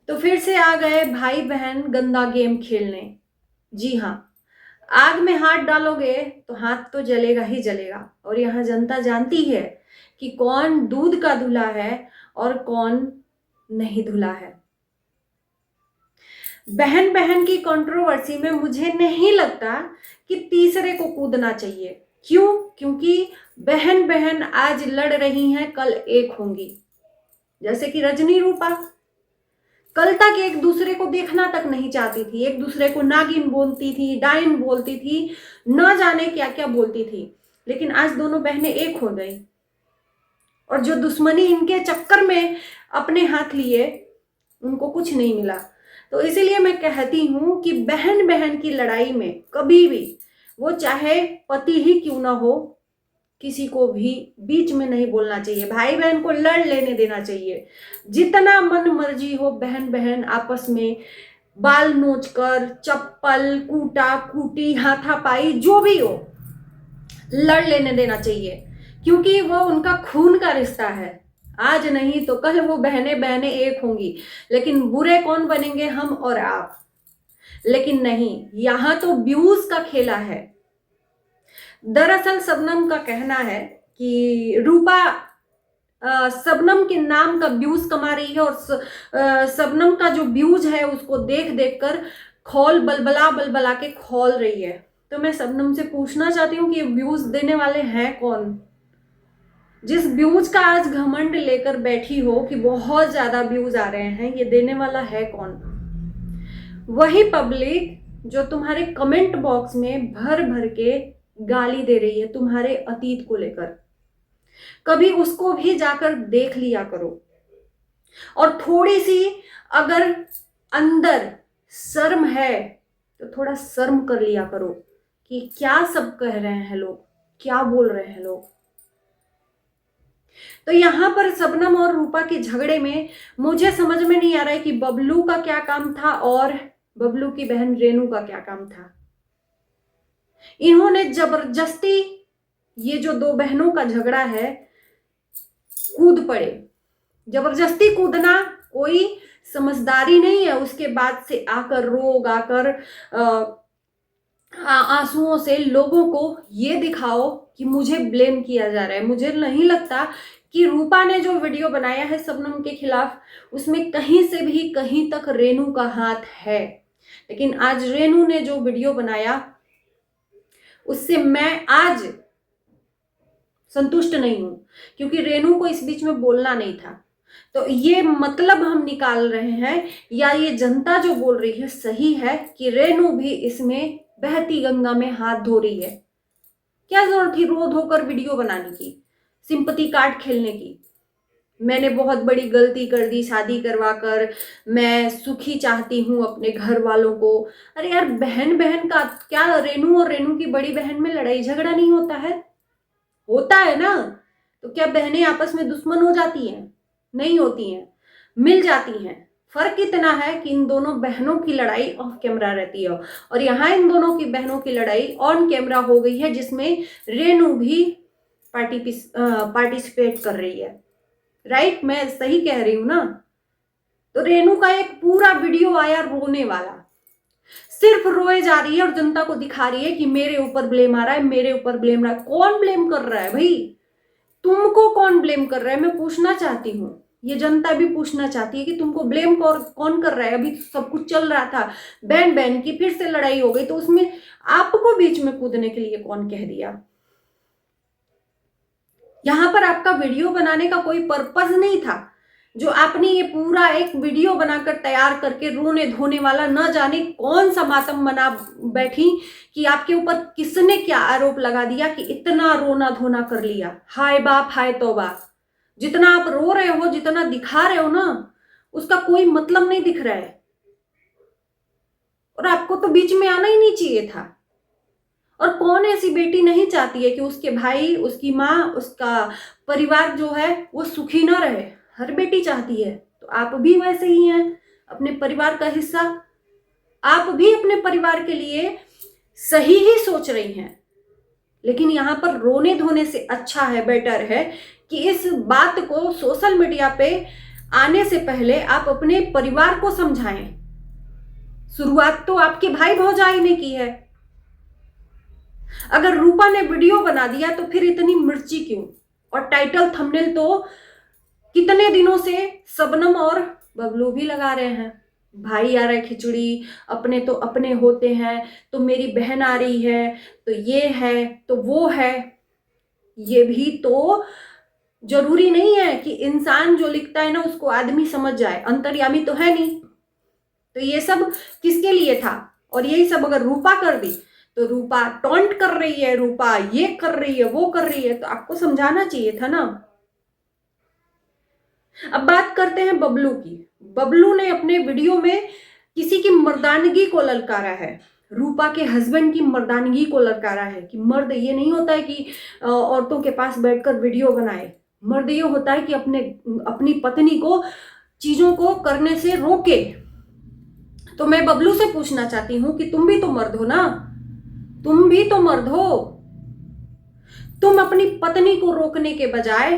तो फिर से आ गए भाई बहन गंदा गेम खेलने। जी हाँ, आग में हाथ डालोगे तो हाथ तो जलेगा ही जलेगा। और यहाँ जनता जानती है कि कौन दूध का धुला है और कौन नहीं धुला है। बहन बहन की कंट्रोवर्सी में मुझे नहीं लगता कि तीसरे को कूदना चाहिए। क्यों? क्योंकि बहन बहन आज लड़ रही हैं, कल एक होंगी। जैसे कि रजनी रूपा कल तक एक दूसरे को देखना तक नहीं चाहती थी, एक दूसरे को नागिन बोलती थी, डाइन बोलती थी, न जाने क्या क्या बोलती थी। लेकिन आज दोनों बहनें एक हो गई और जो दुश्मनी इनके चक्कर में अपने हाथ लिए उनको कुछ नहीं मिला। तो इसीलिए मैं कहती हूं कि बहन बहन की लड़ाई में कभी भी, वो चाहे पति ही क्यों ना हो, किसी को भी बीच में नहीं बोलना चाहिए। भाई बहन को लड़ लेने देना चाहिए। जितना मन मर्जी हो बहन बहन आपस में बाल नोच कर, चप्पल, कूटा कूटी, हाथापाई जो भी हो, लड़ लेने देना चाहिए। क्योंकि वो उनका खून का रिश्ता है। आज नहीं तो कल वो बहनें बहनें एक होंगी। लेकिन बुरे कौन बनेंगे? हम और आप। लेकिन नहीं, यहां तो व्यूज का खेला है। दरअसल शबनम का कहना है कि रूपा शबनम के नाम का व्यूज कमा रही है और शबनम का जो व्यूज है उसको देख देख कर खौल बलबला बलबला के खौल रही है। तो मैं शबनम से पूछना चाहती हूँ कि व्यूज देने वाले हैं कौन? जिस व्यूज का आज घमंड लेकर बैठी हो कि बहुत ज्यादा व्यूज आ रहे हैं, ये देने वाला है कौन? वही पब्लिक जो तुम्हारे कमेंट बॉक्स में भर भर के गाली दे रही है तुम्हारे अतीत को लेकर। कभी उसको भी जाकर देख लिया करो और थोड़ी सी अगर अंदर शर्म है तो थोड़ा शर्म कर लिया करो कि क्या सब कह रहे हैं लोग, क्या बोल रहे हैं लोग। तो यहां पर शबनम और रूपा के झगड़े में मुझे समझ में नहीं आ रहा है कि बबलू का क्या काम था और बबलू की बहन रेनू का क्या काम था। इन्होंने जबरदस्ती, ये जो दो बहनों का झगड़ा है, कूद पड़े। जबरदस्ती कूदना कोई समझदारी नहीं है। उसके बाद से आकर रो गाकर आंसुओं से लोगों को ये दिखाओ कि मुझे ब्लेम किया जा रहा है। मुझे नहीं लगता कि रूपा ने जो वीडियो बनाया है शबनम के खिलाफ, उसमें कहीं से भी कहीं तक रेनू का हाथ है। लेकिन आज रेनू ने जो वीडियो बनाया उससे मैं आज संतुष्ट नहीं हूं, क्योंकि रेनू को इस बीच में बोलना नहीं था। तो ये मतलब हम निकाल रहे हैं, या ये जनता जो बोल रही है सही है कि रेनू भी इसमें बहती गंगा में हाथ धो रही है। क्या जरूरत थी रो धोकर वीडियो बनाने की, सिंपैथी कार्ड खेलने की? मैंने बहुत बड़ी गलती कर दी शादी करवा कर, मैं सुखी चाहती हूं अपने घर वालों को। अरे यार, बहन बहन का क्या, रेनू और रेनू की बड़ी बहन में लड़ाई झगड़ा नहीं होता है? होता है ना। तो क्या बहनें आपस में दुश्मन हो जाती हैं? नहीं होती हैं, मिल जाती हैं। फर्क इतना है कि इन दोनों बहनों की लड़ाई ऑफ कैमरा रहती है और यहाँ इन दोनों की बहनों की लड़ाई ऑन कैमरा हो गई है, जिसमें रेनू भी पार्टिसिपेट कर रही है। राइट, मैं सही कह रही हूं ना? तो रेनू का एक पूरा वीडियो आया रोने वाला, सिर्फ रोए जा रही है और जनता को दिखा रही है कि मेरे ऊपर ब्लेम आ रहा है, मेरे ऊपर ब्लेम आ रहा है। कौन ब्लेम कर रहा है भाई? तुमको कौन ब्लेम कर रहा है? मैं पूछना चाहती हूँ, ये जनता भी पूछना चाहती है कि तुमको ब्लेम कौन कर रहा है? अभी सब कुछ चल रहा था, बहन बहन की फिर से लड़ाई हो गई, तो उसमें आपको बीच में कूदने के लिए कौन कह दिया? यहां पर आपका वीडियो बनाने का कोई पर्पस नहीं था। जो आपने ये पूरा एक वीडियो बनाकर तैयार करके रोने धोने वाला, न जाने कौन सा मातम बना बैठी कि आपके ऊपर किसने क्या आरोप लगा दिया कि इतना रोना धोना कर लिया। हाय बाप हाय तौबा। जितना आप रो रहे हो, जितना दिखा रहे हो ना, उसका कोई मतलब नहीं दिख रहा है। और आपको तो बीच में आना ही नहीं चाहिए था। और कौन ऐसी बेटी नहीं चाहती है कि उसके भाई, उसकी माँ, उसका परिवार जो है वो सुखी ना रहे? हर बेटी चाहती है। तो आप भी वैसे ही हैं, अपने परिवार का हिस्सा। आप भी अपने परिवार के लिए सही ही सोच रही हैं। लेकिन यहाँ पर रोने धोने से अच्छा है, बेटर है कि इस बात को सोशल मीडिया पे आने से पहले आप अपने परिवार को समझाएं। शुरुआत तो आपके भाई भौजाई ने की है। अगर रूपा ने वीडियो बना दिया तो फिर इतनी मिर्ची क्यों? और टाइटल थंबनेल तो कितने दिनों से शबनम और बबलू भी लगा रहे हैं। भाई आ रहा है खिचड़ी, अपने तो अपने होते हैं, तो मेरी बहन आ रही है, तो ये है तो वो है। ये भी तो जरूरी नहीं है कि इंसान जो लिखता है ना उसको आदमी समझ जाए, अंतर्यामी तो है नहीं। तो ये सब किसके लिए था? और यही सब अगर रूपा कर दी तो रूपा टॉन्ट कर रही है, रूपा ये कर रही है, वो कर रही है, तो आपको समझाना चाहिए था ना। अब बात करते हैं बबलू की। बबलू ने अपने वीडियो में किसी की मर्दानगी को ललकारा है, रूपा के हस्बैंड की मर्दानगी को ललकारा है कि मर्द ये नहीं होता है कि औरतों के पास बैठकर वीडियो बनाए। मर्द ये होता है कि अपनी पत्नी को चीजों को करने से रोके। तो मैं बबलू से पूछना चाहती हूं कि तुम भी तो मर्द हो ना, तुम भी तो मर्द हो। तुम अपनी पत्नी को रोकने के बजाय,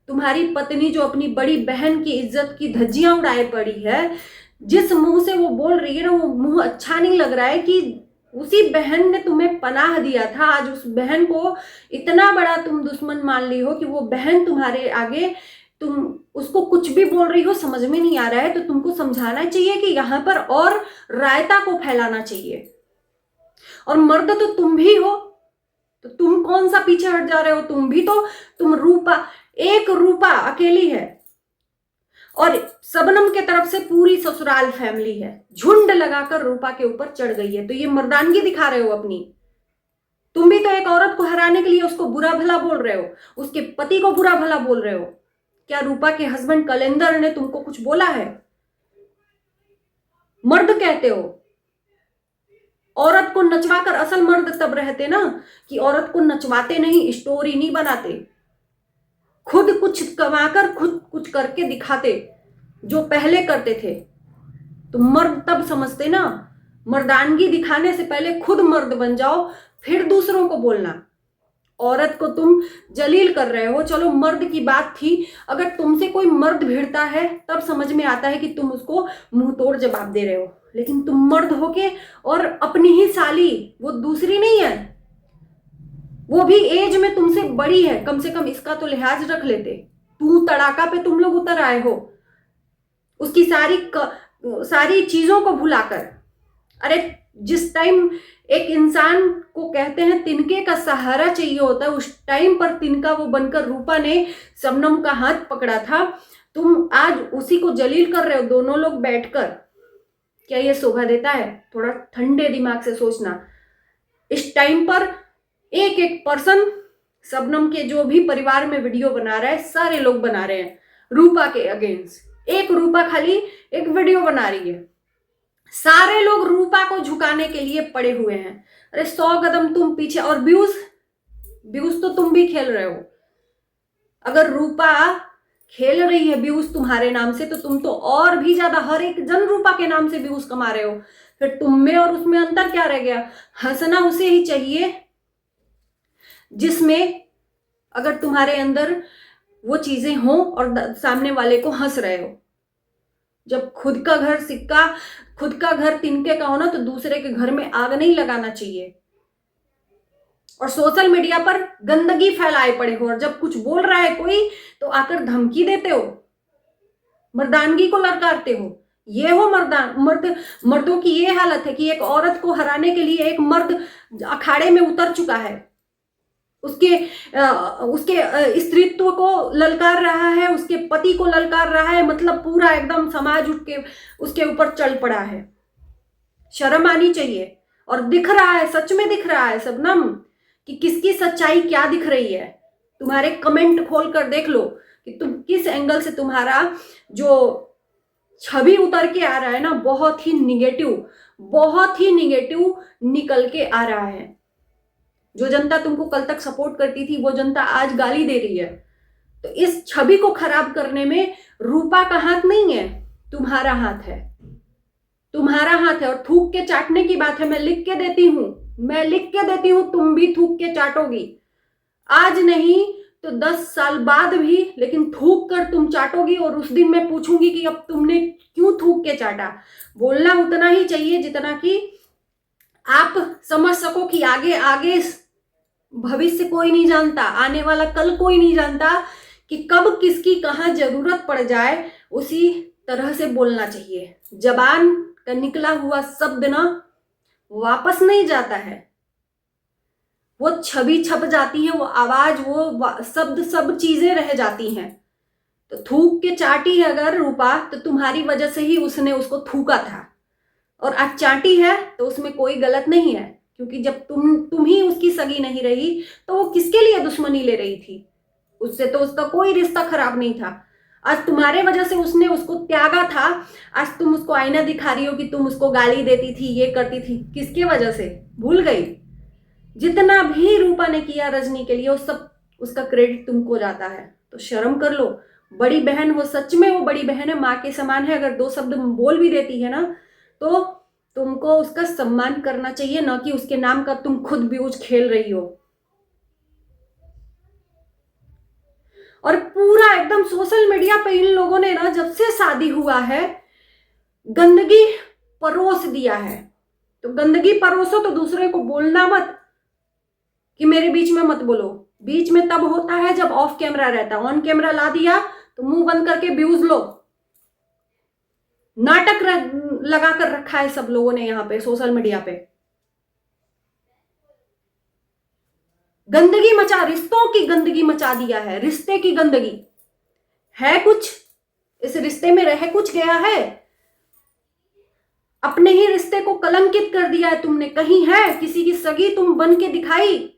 तुम्हारी पत्नी जो अपनी बड़ी बहन की इज्जत की धज्जियां उड़ाए पड़ी है, जिस मुंह से वो बोल रही है ना, वो मुंह अच्छा नहीं लग रहा है कि उसी बहन ने तुम्हें पनाह दिया था। आज उस बहन को इतना बड़ा तुम दुश्मन मान ली हो कि वो बहन तुम्हारे आगे, तुम उसको कुछ भी बोल रही हो समझ में नहीं आ रहा है। तो तुमको समझाना चाहिए कि यहाँ पर और रायता को फैलाना चाहिए। और मर्द तो तुम भी हो, तो तुम कौन सा पीछे हट जा रहे हो? तुम भी तो, तुम रूपा, एक रूपा अकेली है और शबनम के तरफ से पूरी ससुराल फैमिली है, झुंड लगाकर रूपा के ऊपर चढ़ गई है। तो ये मर्दानगी दिखा रहे हो अपनी। तुम भी तो एक औरत को हराने के लिए उसको बुरा भला बोल रहे हो, उसके पति को बुरा भला बोल रहे हो। क्या रूपा के हस्बैंड कलेंदर ने तुमको कुछ बोला है? मर्द कहते हो। औरत को नचवाकर, असल मर्द तब रहते ना कि औरत को नचवाते नहीं, स्टोरी नहीं बनाते, खुद कुछ कमाकर खुद कुछ करके दिखाते, जो पहले करते थे। तो मर्द तब समझते ना, मर्दानगी दिखाने से पहले खुद मर्द बन जाओ, फिर दूसरों को बोलना। औरत को तुम जलील कर रहे हो। चलो मर्द की बात थी, अगर तुमसे कोई मर्द भिड़ता है तब समझ में आता है कि तुम उसको मुंह तोड़ जवाब दे रहे हो। लेकिन तुम मर्द होके और अपनी ही साली, वो दूसरी नहीं है, वो भी एज में तुमसे बड़ी है, कम से कम इसका तो लिहाज रख लेते। तू तड़ाका पे तुम लोग उतर आए हो, उसकी सारी चीजों को भुलाकर। अरे जिस टाइम एक इंसान को कहते हैं तिनके का सहारा चाहिए होता है, उस टाइम पर तिनका वो बनकर रूपा ने शबनम का हाथ पकड़ा था। तुम आज उसी को जलील कर रहे हो, दोनों लोग बैठकर। क्या ये शोभा देता है? थोड़ा ठंडे दिमाग से सोचना। इस टाइम पर एक एक पर्सन, शबनम के जो भी परिवार में वीडियो बना रहा है, सारे लोग बना रहे हैं रूपा के अगेंस्ट। एक रूपा खाली एक वीडियो बना रही है, सारे लोग रूपा को झुकाने के लिए पड़े हुए हैं। अरे 100 कदम तुम पीछे। और व्यूज तो तुम भी खेल रहे हो। अगर रूपा खेल रही है व्यूज तुम्हारे नाम से, तो तुम तो और भी ज्यादा, हर एक जन रूपा के नाम से व्यूज कमा रहे हो। फिर तुम में और उसमें अंतर क्या रह गया? हंसना उसे ही चाहिए जिसमें अगर तुम्हारे अंदर वो चीजें हो और सामने वाले को हंस रहे हो। जब खुद का घर तिनके का हो ना, तो दूसरे के घर में आग नहीं लगाना चाहिए। और सोशल मीडिया पर गंदगी फैलाए पड़े हो, और जब कुछ बोल रहा है कोई तो आकर धमकी देते हो, मर्दानगी को ललकारते हो। ये हो मर्दों की ये हालत है कि एक औरत को हराने के लिए एक मर्द अखाड़े में उतर चुका है, उसके स्त्रीत्व को ललकार रहा है, उसके पति को ललकार रहा है। मतलब पूरा एकदम समाज उठ के उसके ऊपर चल पड़ा है। शर्म आनी चाहिए। और दिख रहा है, सच में दिख रहा है शबनम कि किसकी सच्चाई क्या दिख रही है। तुम्हारे कमेंट खोल कर देख लो कि तुम किस एंगल से तुम्हारा जो छवि उतर के आ रहा है ना, बहुत ही निगेटिव निकल के आ रहा है। जो जनता तुमको कल तक सपोर्ट करती थी, वो जनता आज गाली दे रही है। तो इस छवि को खराब करने में रूपा का हाथ नहीं है, तुम्हारा हाथ है। तुम्हारा हाथ है। और थूक के चाटने की बात है, मैं लिख के देती हूं, तुम भी थूक के चाटोगी। आज नहीं तो 10 साल बाद भी लेकिन थूक कर तुम चाटोगी, और उस दिन मैं पूछूंगी कि अब तुमने क्यों थूक के चाटा। बोलना उतना ही चाहिए जितना कि आप समझ सको कि आगे आगे भविष्य कोई नहीं जानता, आने वाला कल कोई नहीं जानता कि कब किसकी कहाँ जरूरत पड़ जाए। उसी तरह से बोलना चाहिए। जबान का निकला हुआ शब्द ना वापस नहीं जाता है, वो छवि छप जाती है, वो आवाज, वो शब्द, सब चीजें रह जाती हैं। तो थूक के चाटी है अगर रूपा, तो तुम्हारी वजह से ही उसने उसको थूका था, और आज चाटी है तो उसमें कोई गलत नहीं है, क्योंकि जब तुम ही उसकी सगी नहीं रही तो वो किसके लिए दुश्मनी ले रही थी? उससे तो उसका कोई रिश्ता खराब नहीं था। आज तुम्हारे वजह से उसने उसको त्यागा था। आज तुम उसको आईना दिखा रही हो कि तुम उसको गाली देती थी, ये करती थी, किसकी वजह से? भूल गई? जितना भी रूपा ने किया रजनी के लिए, वो सब उसका क्रेडिट तुमको जाता है। तो शर्म कर लो। बड़ी बहन हो, सच में वो बड़ी बहन है, माँ के समान है। अगर 2 शब्द बोल भी देती है ना, तो तुमको उसका सम्मान करना चाहिए, ना कि उसके नाम का तुम खुद व्यूज खेल रही हो। और पूरा एकदम सोशल मीडिया पे इन लोगों ने ना, जब से शादी हुआ है, गंदगी परोस दिया है। तो गंदगी परोसो तो दूसरे को बोलना मत कि मेरे बीच में मत बोलो। बीच में तब होता है जब ऑफ कैमरा रहता है। ऑन कैमरा ला दिया तो मुंह बंद करके व्यूज लो। नाटक लगा कर रखा है सब लोगों ने यहाँ पे सोशल मीडिया पे। गंदगी मचा, रिश्तों की गंदगी मचा दिया है। रिश्ते की गंदगी है कुछ इस रिश्ते में, रह कुछ गया है? अपने ही रिश्ते को कलंकित कर दिया है तुमने। कहीं है किसी की सगी तुम बन के दिखाई?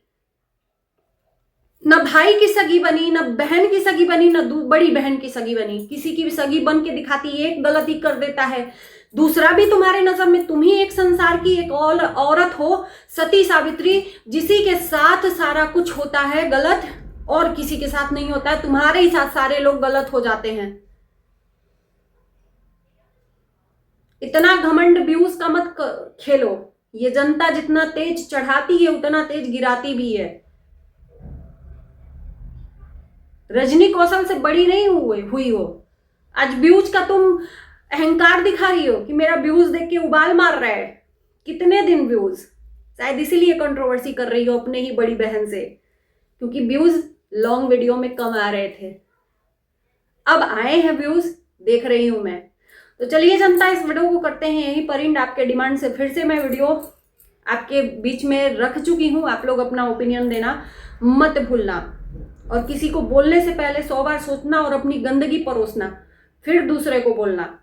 न भाई की सगी बनी, न बहन की सगी बनी, न बड़ी बहन की सगी बनी। किसी की भी सगी बन के दिखाती, एक गलती कर देता है, दूसरा भी तुम्हारे नजर में तुम ही एक संसार की एक और औरत हो, सती सावित्री, जिसी के साथ सारा कुछ होता है गलत, और किसी के साथ नहीं होता है। तुम्हारे ही साथ सारे लोग गलत हो जाते हैं। इतना घमंड व्यूज का मत खेलो। ये जनता जितना तेज चढ़ाती है उतना तेज गिराती भी है। रजनी कौशल से बड़ी नहीं हुई हो। आज व्यूज का तुम अहंकार दिखा रही हो कि मेरा व्यूज देख के उबाल मार रहा है। कितने दिन व्यूज? शायद इसीलिए कंट्रोवर्सी कर रही हो अपने ही बड़ी बहन से, क्योंकि व्यूज लॉन्ग वीडियो में कम आ रहे थे। अब आए हैं व्यूज, देख रही हूं मैं। तो चलिए जनता, इस वीडियो को करते हैं यहीं पर एंड। आपके डिमांड से फिर से मैं वीडियो आपके बीच में रख चुकी हूं। आप लोग अपना ओपिनियन देना मत भूलना, और किसी को बोलने से पहले 100 बार सोचना और अपनी गंदगी परोसना, फिर दूसरे को बोलना।